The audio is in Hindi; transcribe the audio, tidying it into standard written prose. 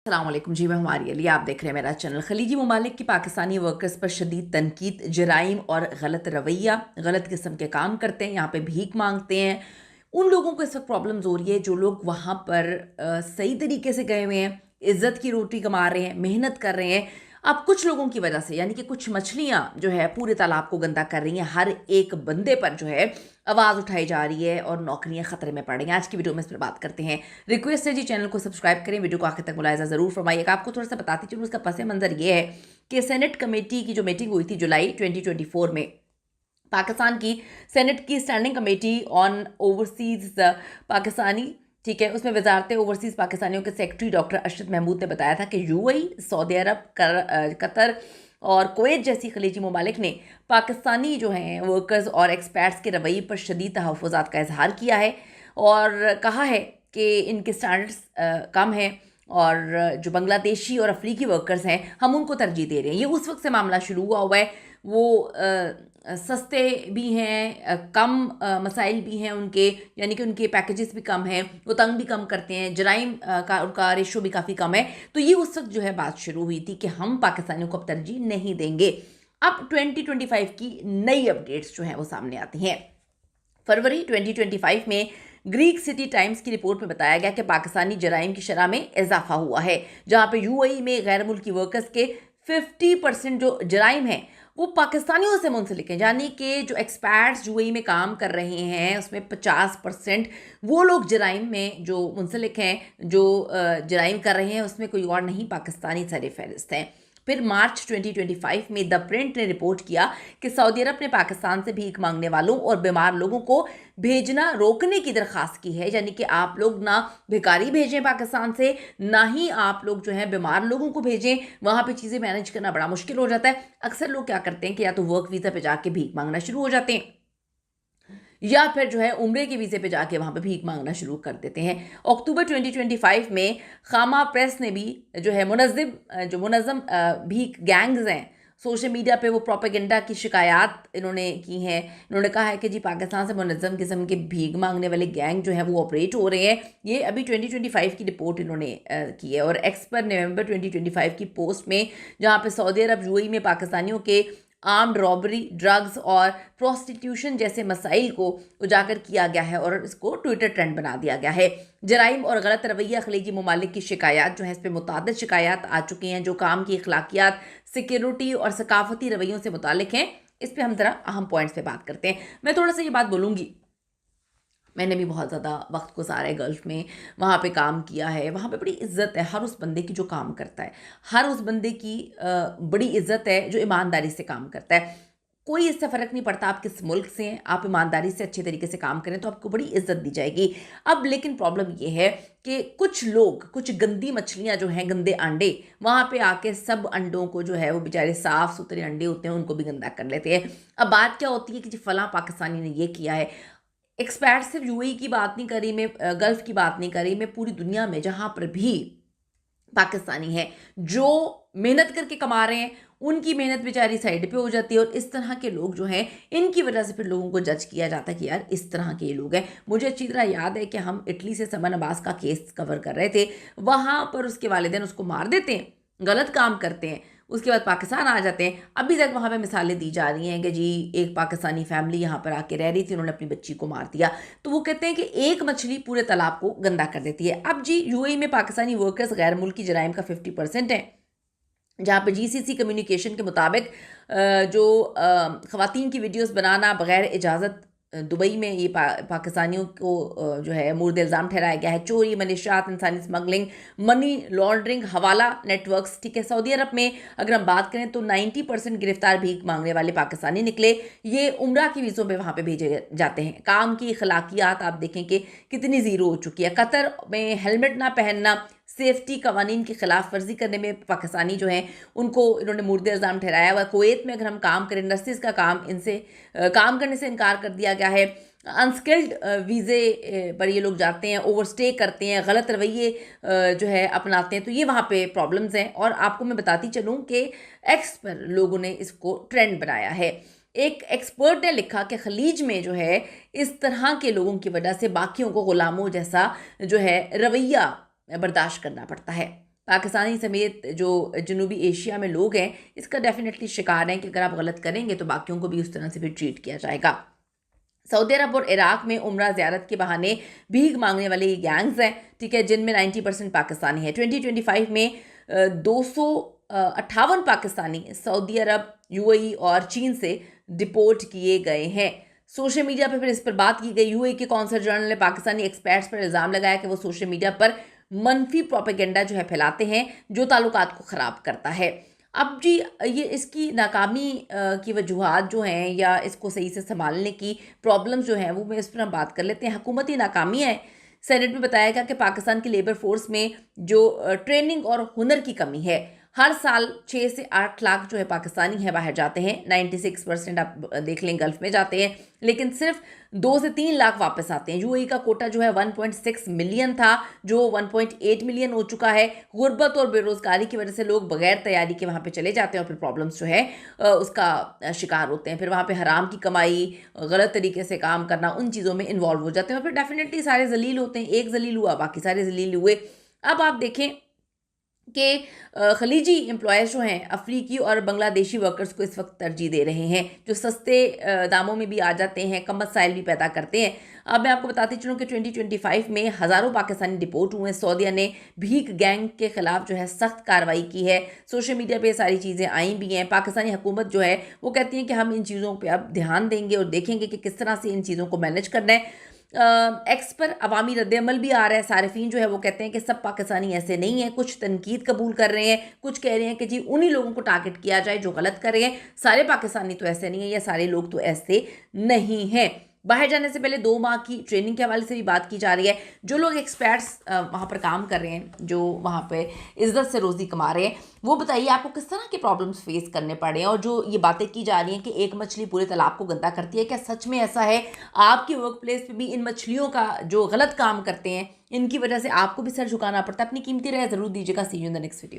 अस्सलामुअलैकुम जी, मैं हमारी अली, आप देख रहे हैं मेरा चैनल। खलीजी ममालिक की पाकिस्तानी वर्कर्स पर शदीद तनकीद, जराइम और गलत रवैया, गलत किस्म के काम करते हैं, यहाँ पे भीख मांगते हैं। उन लोगों को इस वक्त प्रॉब्लम्स हो रही है जो लोग वहाँ पर सही तरीके से गए हुए हैं, इज्जत की रोटी कमा रहे हैं, मेहनत कर रहे हैं। अब कुछ लोगों की वजह से, यानी कि कुछ मछलियाँ जो है पूरे तालाब को गंदा कर रही हैं। हर एक बंदे पर जो है आवाज़ उठाई जा रही है और नौकरियां खतरे में पड़ रही हैं। आज की वीडियो में इस पर बात करते हैं। रिक्वेस्ट है जी, चैनल को सब्सक्राइब करें, वीडियो को आखिर तक मुलाहिजा ज़रूर फरमाइएगा। आपको थोड़ा सा बताती चलूँ, उसका पस मंज़र ये है कि सेनेट कमेटी की जो मीटिंग हुई थी जुलाई 2024 में, पाकिस्तान की सेनेट की standing committee on overseas Pakistani, ठीक है, उसमें वजारत ओवरसीज़ पाकिस्तानियों के सेक्रेटरी डॉक्टर अशरफ महमूद ने बताया था कि यूएई, सऊदी अरब, कतर और कुवैत जैसी खलीजी ममालिक ने पाकिस्तानी जो हैं वर्कर्स और एक्सपर्ट्स के रवैये पर शदीद तहफ़्फ़ुज़ात का इजहार किया है और कहा है कि इनके स्टैंडर्ड्स कम हैं और जो बांग्लादेशी और अफ्रीकी वर्कर्स हैं हम उनको तरजीह दे रहे हैं। ये उस वक्त से मामला शुरू हुआ है। वो सस्ते भी हैं, कम मसाइल भी हैं उनके, यानी कि उनके पैकेजेस भी कम हैं, वो तंग भी कम करते हैं, जराइम का उनका रेशो भी काफ़ी कम है। तो ये उस वक्त जो है बात शुरू हुई थी कि हम पाकिस्तानियों को अब तरजीह नहीं देंगे। अब 2025 की नई अपडेट्स जो हैं वो सामने आती हैं। फरवरी 2025 में ग्रीक सिटी टाइम्स की रिपोर्ट में बताया गया कि पाकिस्तानी जराइम की शरह में इजाफा हुआ है, जहां पे यूएई में गैर मुल्की वर्कर्स के 50% जो जराइम हैं वो पाकिस्तानियों से मुंसलिक हैं। यानी कि जो एक्सपर्ट्स यूएई में काम कर रहे हैं उसमें 50% वो लोग जराइम में जो मुंसलिक हैं, जो जराइम कर रहे हैं, उसमें कोई और नहीं, पाकिस्तानी सर फहरिस्त हैं। फिर मार्च 2025 में द प्रिंट ने रिपोर्ट किया कि सऊदी अरब ने पाकिस्तान से भीख मांगने वालों और बीमार लोगों को भेजना रोकने की दरख्वास्त की है। यानी कि आप लोग ना भिखारी भेजें पाकिस्तान से, ना ही आप लोग जो है बीमार लोगों को भेजें। वहाँ पे चीज़ें मैनेज करना बड़ा मुश्किल हो जाता है। अक्सर लोग क्या करते हैं कि या तो वर्क वीज़ा पे जाके भीख मांगना शुरू हो जाते हैं या फिर जो है उम्रे के वीज़े पे जाके वहाँ पे भीख मांगना शुरू कर देते हैं। अक्टूबर 2025 में खामा प्रेस ने भी जो है मुनज़्ज़म भीख गैंग्स हैं, सोशल मीडिया पे वो प्रोपेगेंडा की शिकायत इन्होंने की हैं। इन्होंने कहा है कि जी पाकिस्तान से मुनज़्ज़म किस्म के भीख मांगने वाले गैंग जो है वो ऑपरेट हो रहे हैं। ये अभी 2025 की रिपोर्ट इन्होंने की है। और एक्स पर नवंबर 2025 की पोस्ट में, जहाँ पे सऊदी अरब यूएई में पाकिस्तानियों के आर्म्ड रॉबरी, ड्रग्स और प्रोस्टिट्यूशन जैसे मसाइल को उजागर किया गया है और इसको ट्विटर ट्रेंड बना दिया गया है। जराइम और गलत रवैया खलीजी ममालिक की शिकायत जो है, इस पर मुतादिद शिकायत आ चुकी हैं जो काम की अखलाकियात, सिक्योरिटी और सकाफती रवैयों से मुतालिक हैं। इस पर हम ज़रा अहम पॉइंट्स पे बात करते हैं। मैं थोड़ा सा ये बात बोलूँगी, मैंने भी बहुत ज़्यादा वक्त गुजारा है गल्फ़ में, वहाँ पे काम किया है। वहाँ पे बड़ी इज़्ज़त है हर उस बंदे की जो काम करता है, हर उस बंदे की बड़ी इज़्ज़त है जो ईमानदारी से काम करता है। कोई इससे फ़र्क नहीं पड़ता आप किस मुल्क से हैं, आप ईमानदारी से अच्छे तरीके से काम करें तो आपको बड़ी इज़्ज़त दी जाएगी। अब लेकिन प्रॉब्लम ये है कि कुछ लोग, कुछ गंदी मछलियाँ जो हैं, गंदे अंडे, वहाँ पे आके सब अंडों को जो है वो बेचारे साफ़ सुथरे अंडे होते हैं उनको भी गंदा कर लेते हैं। अब बात क्या होती है कि जी फ़लाँ पाकिस्तानी ने ये किया है। एक्सपर्ट सिर्फ यूएई की बात नहीं करी मैं, गल्फ़ की बात नहीं करी मैं, पूरी दुनिया में जहाँ पर भी पाकिस्तानी हैं जो मेहनत करके कमा रहे हैं, उनकी मेहनत बेचारी साइड पे हो जाती है। और इस तरह के लोग जो हैं, इनकी वजह से फिर लोगों को जज किया जाता है कि यार इस तरह के ये लोग हैं। मुझे अच्छी तरह याद है कि हम इटली से समन अब्बास का केस कवर कर रहे थे। वहाँ पर उसके वालिदैन उसको मार देते हैं, गलत काम करते हैं, उसके बाद पाकिस्तान आ जाते हैं। अभी तक वहाँ पे मिसालें दी जा रही हैं कि जी एक पाकिस्तानी फैमिली यहाँ पर आके रह रही थी, उन्होंने अपनी बच्ची को मार दिया। तो वो कहते हैं कि एक मछली पूरे तालाब को गंदा कर देती है। अब जी यूएई में पाकिस्तानी वर्कर्स गैर मुल्की जराइम का 50% है, जहाँ पे जीसीसी कम्युनिकेशन के मुताबिक जो ख़वातीन की वीडियोस बनाना बग़ैर इजाज़त दुबई में ये पाकिस्तानियों को जो है मुर्द इल्ज़ाम ठहराया गया है। चोरी, मनीशात, इंसानी स्मगलिंग, मनी लॉन्ड्रिंग, हवाला नेटवर्क्स, ठीक है। सऊदी अरब में अगर हम बात करें तो 90% गिरफ्तार भीख मांगने वाले पाकिस्तानी निकले। ये उम्रा की वीज़ों पे वहाँ पे भेजे जाते हैं। काम की अखलाकियात आप देखें कि कितनी ज़ीरो हो चुकी है। कतर में हेलमेट ना पहनना, सेफ्टी कवानीन की खिलाफ वर्जी करने में पाकिस्तानी जो हैं उनको इन्होंने मुर्द इल्ज़ाम ठहराया हुआ। कुवैत में अगर हम काम करें, नर्सिस का काम, इनसे काम करने से इनकार कर दिया गया है। अनस्किल्ड वीज़े पर ये लोग जाते हैं, ओवरस्टे करते हैं, गलत रवैये जो है अपनाते हैं। तो ये वहाँ पे प्रॉब्लम्स हैं। और आपको मैं बताती चलूँ कि एक्स पर लोगों ने इसको ट्रेंड बनाया है। एक एक्सपर्ट ने लिखा कि खलीज में जो है इस तरह के लोगों की वजह से बाकियों को गुलामों जैसा जो है रवैया बर्दाश्त करना पड़ता है। पाकिस्तानी समेत जो जनूबी एशिया में लोग हैं इसका डेफिनेटली शिकार हैं कि अगर आप गलत करेंगे तो बाकियों को भी उस तरह से भी ट्रीट किया जाएगा। सऊदी अरब और इराक में उम्रा ज़ियारत के बहाने भीख मांगने वाले गैंग्स हैं, ठीक है, जिनमें 90% पाकिस्तानी है। 2025 में 258 पाकिस्तानी सऊदी अरब, यूएई और चीन से डिपोर्ट किए गए हैं। सोशल मीडिया पर फिर इस पर बात की गई। यूएई के कौंसल जनरल ने पाकिस्तानी एक्सपर्ट्स पर इल्ज़ाम लगाया कि वो सोशल मीडिया पर मनफी प्रोपेगेंडा जो है फैलाते हैं जो ताल्लुकात को ख़राब करता है। अब जी ये इसकी नाकामी की वजूहात जो हैं या इसको सही से संभालने की प्रॉब्लम्स जो हैं वो मैं इस पर हम बात कर लेते हैं। हुकूमती नाकामी है। सेनेट में बताया गया कि पाकिस्तान की लेबर फोर्स में जो ट्रेनिंग और हुनर की कमी है। हर साल 6 से 8 लाख जो है पाकिस्तानी है बाहर जाते हैं। 96% आप देख लें गल्फ में जाते हैं, लेकिन सिर्फ 2 से 3 लाख वापस आते हैं। यूएई का कोटा जो है 1.6 मिलियन था, जो 1.8 मिलियन हो चुका है। गुर्बत और बेरोजगारी की वजह से लोग बगैर तैयारी के वहाँ पे चले जाते हैं और फिर प्रॉब्लम्स जो है उसका शिकार होते हैं। फिर वहाँ पे हराम की कमाई, गलत तरीके से काम करना, उन चीज़ों में इन्वॉल्व हो जाते हैं और फिर डेफिनेटली सारे जलील होते हैं। एक जलील हुआ बाकी सारे जलील हुए। अब आप देखें कि खलीजी एम्प्लॉयज़ जो हैं अफ्रीकी और बांग्लादेशी वर्कर्स को इस वक्त तरजीह दे रहे हैं, जो सस्ते दामों में भी आ जाते हैं, कम मसाइल भी पैदा करते हैं। अब मैं आपको बताती चलूँ कि 2025 में हज़ारों पाकिस्तानी डिपोर्ट हुए। सऊदीया ने भीख गैंग के ख़िलाफ़ जो है सख्त कार्रवाई की है। सोशल मीडिया पे सारी चीज़ें आई भी हैं। पाकिस्तानी हुकूमत जो है वो कहती है कि हम इन चीज़ों पर अब ध्यान देंगे और देखेंगे कि किस तरह से इन चीज़ों को मैनेज करना है। एक्स पर अवामी रद्द-ए-अमल भी आ रहा है। सारिफीन जो है वो कहते हैं कि सब पाकिस्तानी ऐसे नहीं हैं, कुछ तनकीद कबूल कर रहे हैं, कुछ कह रहे हैं कि जी उन्हीं लोगों को टारगेट किया जाए जो गलत कर रहे हैं। सारे पाकिस्तानी तो ऐसे नहीं हैं या सारे लोग तो ऐसे नहीं हैं। बाहर जाने से पहले 2 माह की ट्रेनिंग के हवाले से भी बात की जा रही है। जो लोग एक्सपर्ट्स वहाँ पर काम कर रहे हैं, जो वहाँ पे इज़्ज़त से रोज़ी कमा रहे हैं, वो बताइए आपको किस तरह के प्रॉब्लम्स फेस करने पड़े हैं। और जो ये बातें की जा रही हैं कि एक मछली पूरे तालाब को गंदा करती है, क्या सच में ऐसा है? आपकी वर्क प्लेस पे भी इन मछलियों का जो गलत काम करते हैं, इनकी वजह से आपको भी सर झुकाना पड़ता है? अपनी कीमती राय ज़रूर दीजिएगा। See you in the next video.